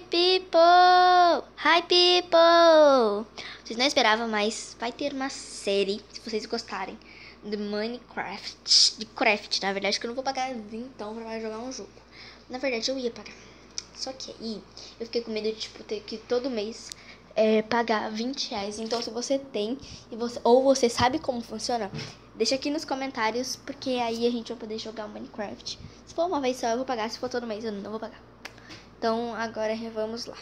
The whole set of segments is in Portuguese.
people! Hi, people! Vocês não esperavam, mas vai ter uma série, se vocês gostarem, de Minecraft. De Craft, na verdade, que eu não vou pagar então pra jogar um jogo. Na verdade, eu ia pagar. Só que aí, eu fiquei com medo de, tipo, ter que todo mês pagar R$20. Então, se você tem, ou você sabe como funciona, deixa aqui nos comentários, porque aí a gente vai poder jogar o Minecraft. Se for uma vez só, eu vou pagar. Se for todo mês, eu não vou pagar. Então, agora vamos lá.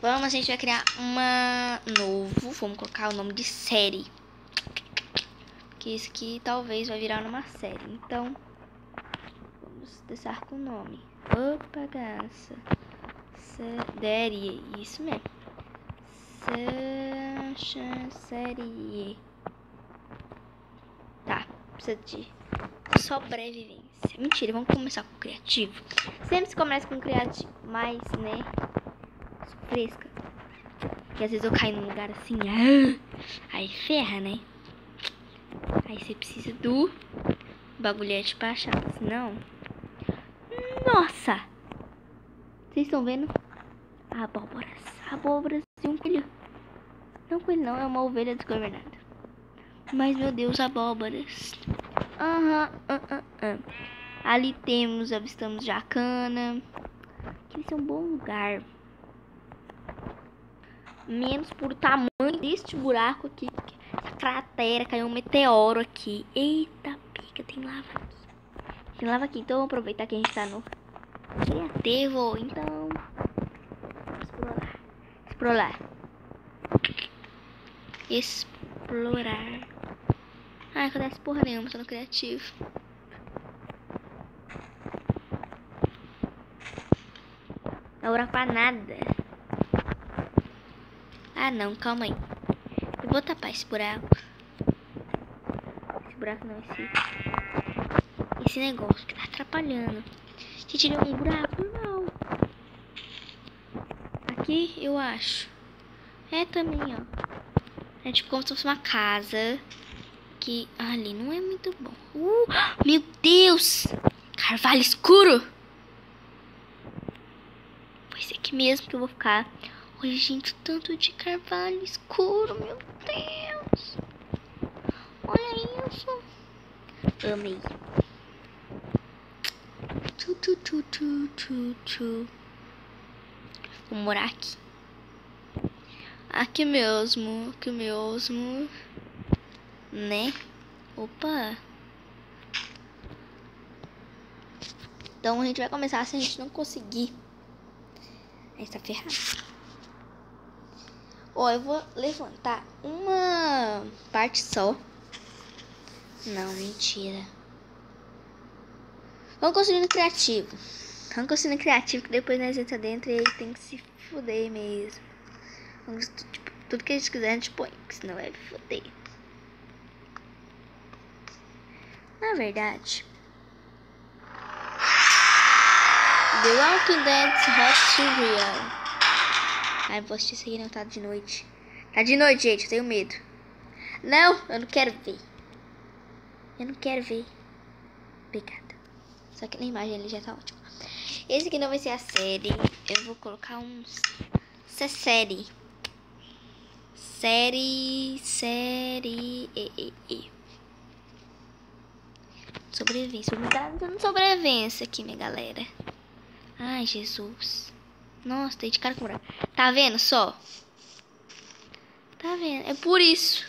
A gente vai criar uma novo. Vamos colocar o nome de série. Que isso aqui talvez vai virar uma série. Então, vamos deixar com o nome. Opa, gaça. Série. Isso mesmo. Série. Tá, precisa de sobrevivência. Mentira, vamos começar com criativo. Sempre se começa com criativo, mas, né, fresca. Porque às vezes eu caio num lugar assim, aí ferra, né? Aí você precisa do bagulhete pra achar, senão... Nossa! Vocês estão vendo? Abóboras e um coelho. Não, coelho não, é uma ovelha desgovernada. Mas, meu Deus, abóboras. Ali avistamos jacana. Que esse é um bom lugar. Menos por tamanho deste buraco aqui. Essa cratera, caiu um meteoro aqui. Eita, pica, tem lava aqui. Então, vamos aproveitar que a gente tá no criativo. Então, explorar. Ai, acontece porra nenhuma, tô no criativo. Não dá pra nada. Ah, não, calma aí. Eu vou tapar esse buraco. Esse negócio que tá atrapalhando. Gente, ele é um buraco normal. Aqui, eu acho. É também, ó. É tipo como se fosse uma casa. Que ali não é muito bom. Meu Deus! Carvalho escuro! Vai ser aqui mesmo que eu vou ficar. Olha, gente, o tanto de carvalho escuro, meu Deus! Olha isso! Amei. Vou morar aqui. Aqui mesmo. Né? Opa! Então a gente vai começar. Se a gente não conseguir, aí tá ferrado. Ó, eu vou levantar uma parte só. Não, mentira. Vamos construindo criativo. Que depois nós entra dentro e aí tem que se fuder mesmo. Tipo, tudo que a gente quiser a gente põe, porque senão vai fuder. Na verdade, The Walking Dead's Hot Surreal. Ai, vou assistir isso aí, não, tá de noite. Tá de noite, gente, eu tenho medo. Não, eu não quero ver. Obrigada. Só que na imagem ele já tá ótimo. Esse aqui não vai ser a série. Eu vou colocar uns... Essa série. Sobrevivência. Vou estar dando sobrevivência aqui, minha galera. Ai, Jesus. Nossa, tem de cara com buraco. Tá vendo só? Tá vendo? É por isso.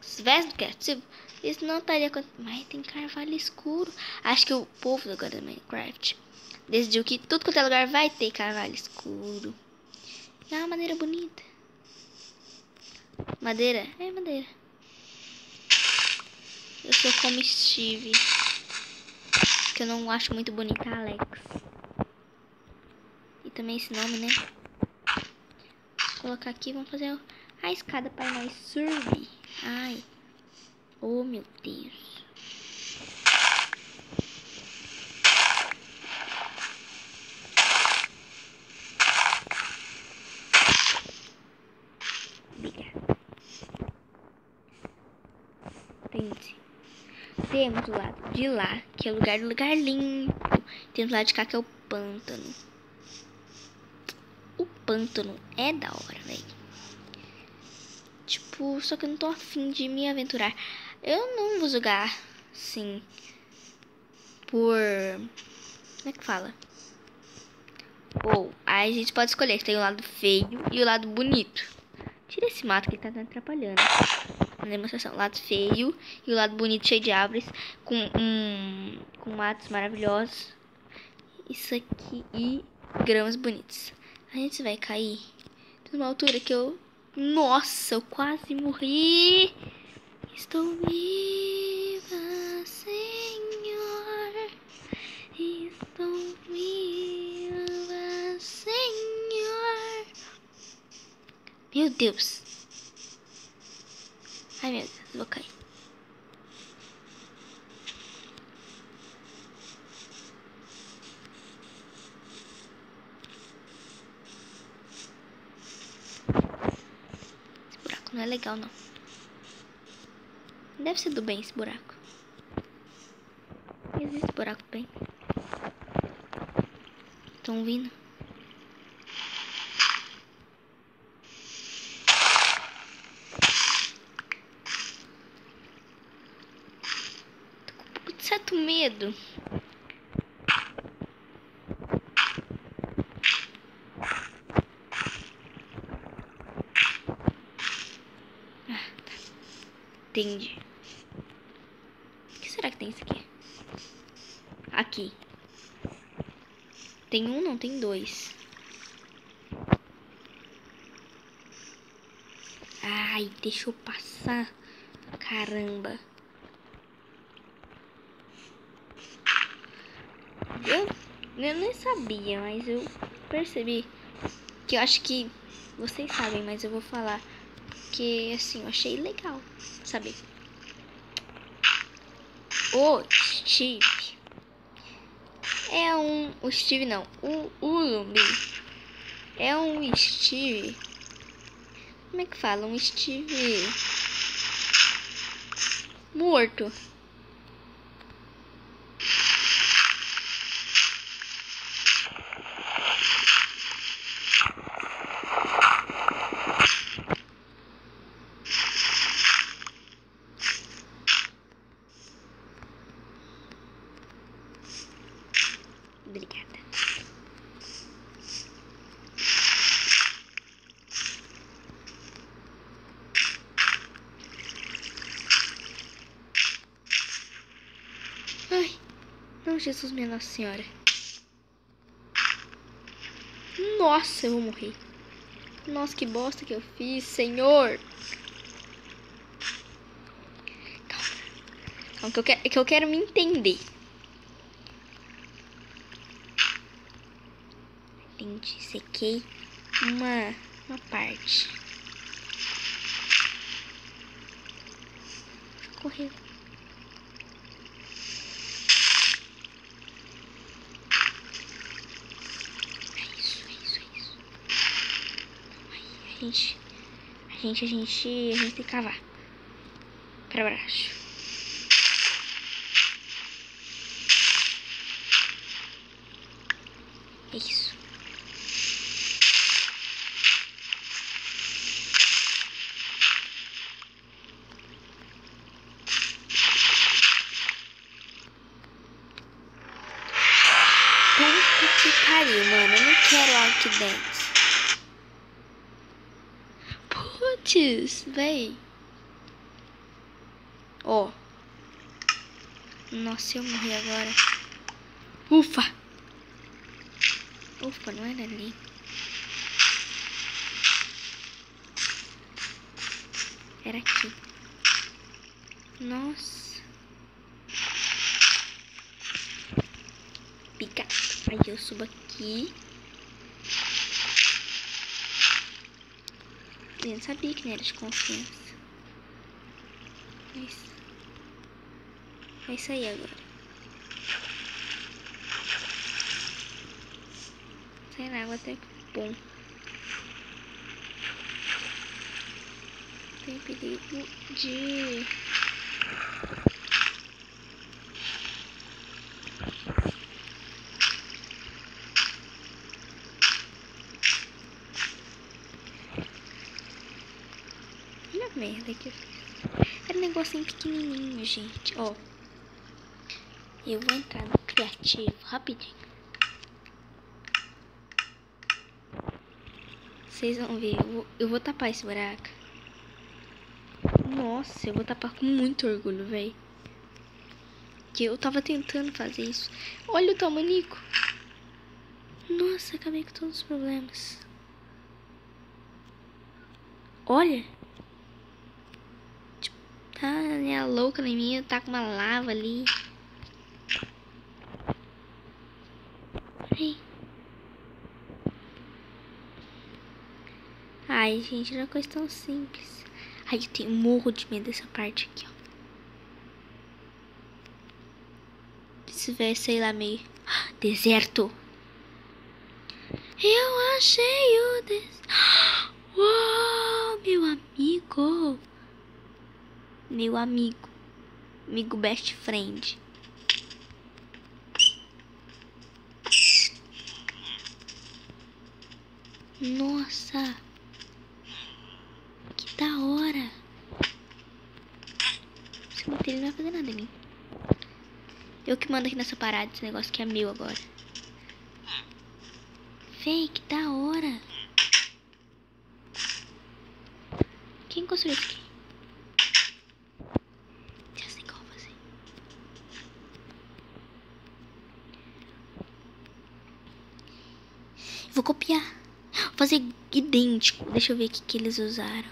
Se tivesse no criativo, isso não estaria acontecendo. Mas tem carvalho escuro. Acho que o povo agora do Minecraft decidiu que tudo quanto é lugar vai ter carvalho escuro. E é uma madeira bonita. Madeira? É madeira. Eu sou como Steve. Que eu não acho muito bonita, Alex. E também esse nome, né? Vou colocar aqui, vamos fazer a escada para nós subir. Ai. Oh, meu Deus. Temos o lado de lá, que é o lugar limpo. Temos o lado de cá, que é o pântano. pântano é da hora, velho. Tipo, só que eu não tô afim de me aventurar. Eu não vou jogar, assim, por... Como é que fala? Ou, aí a gente pode escolher que tem o lado feio e o lado bonito. Tira esse mato que tá me atrapalhando. Na demonstração, o lado feio e o lado bonito, cheio de árvores, com matos maravilhosos. Isso aqui e gramas bonitas. A gente vai cair de uma altura que eu... Nossa, eu quase morri. Estou viva, Senhor. Estou viva, Senhor. Meu Deus. Ai, meu Deus, vou cair. Esse buraco não é legal, não. Deve ser do bem esse buraco. Existe buraco do bem. Estão vindo. Tô com certo medo. Entendi. O que será que tem isso aqui? Aqui. Tem um, não tem dois. Ai, deixa eu passar. Caramba. Eu nem sabia, mas eu percebi que eu acho que vocês sabem, mas eu vou falar que assim, eu achei legal saber. O Steve é um... O Steve não, o zumbi é um Steve... Como é que fala? Um Steve morto. Obrigada. Ai, não, Jesus, minha Nossa Senhora. Nossa, eu vou morrer. Nossa, que bosta que eu fiz, Senhor. Calma, que eu quero me entender. Entendi, sequei uma parte. Correu. É isso. A gente tem que cavar pra baixo. É isso. Puta que pariu, mano. Eu não quero Ark Dance. Putz, véi. Ó. Nossa, eu morri agora. Ufa. Ufa, não era ali. Era aqui. Nossa. Pica. Aí eu subo aqui. Eu não sabia que não era de confiança. É isso aí agora. Sai na água até que bom. Tem perigo de... merda que eu fiz. Era um negocinho pequenininho, gente. Ó. Eu vou entrar no criativo rapidinho. Vocês vão ver. Eu vou tapar esse buraco. Nossa, eu vou tapar com muito orgulho, velho. Que eu tava tentando fazer isso. Olha o tamanico. Nossa, acabei com todos os problemas. Olha. Tipo, tá, né, a louca na minha, tá com uma lava ali. Ai. Ai, gente, não é coisa tão simples. Ai, eu tenho morro de medo dessa parte aqui, ó. Se tiver, sei lá, meio... Deserto. Eu achei o deserto. Uou, meu amigo. Meu amigo. Amigo best friend. Nossa. Que da hora. Esse ele não vai fazer nada em mim. Eu que mando aqui nessa parada, esse negócio que é meu agora. Véi, que da hora. Quem construiu isso aqui? Já sei qual fazer. Vou copiar. Vou fazer idêntico. Deixa eu ver o que eles usaram.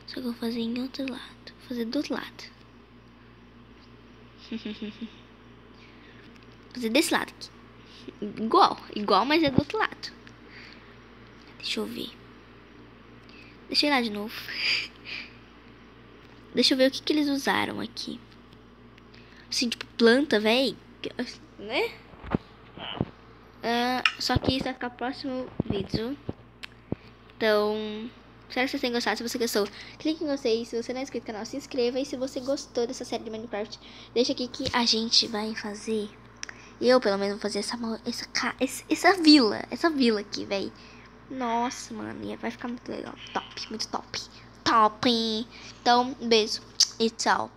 Só que eu vou fazer em outro lado. Vou fazer do outro lado. Fazer desse lado aqui. Igual, mas é do outro lado. Deixa eu ver. Deixa eu ir lá de novo. Deixa eu ver o que eles usaram aqui. Assim, tipo, planta, véi. Né? Só que isso vai ficar no próximo vídeo. Então, espero que vocês tenham gostado. Se você gostou, clique em gostei. Se você não é inscrito no canal, se inscreva. E se você gostou dessa série de Minecraft, deixa aqui que a gente vai fazer. Eu, pelo menos, vou fazer essa vila aqui, véi. Nossa, mano, vai ficar muito legal. Top, muito top. Top. Então, beijo e tchau.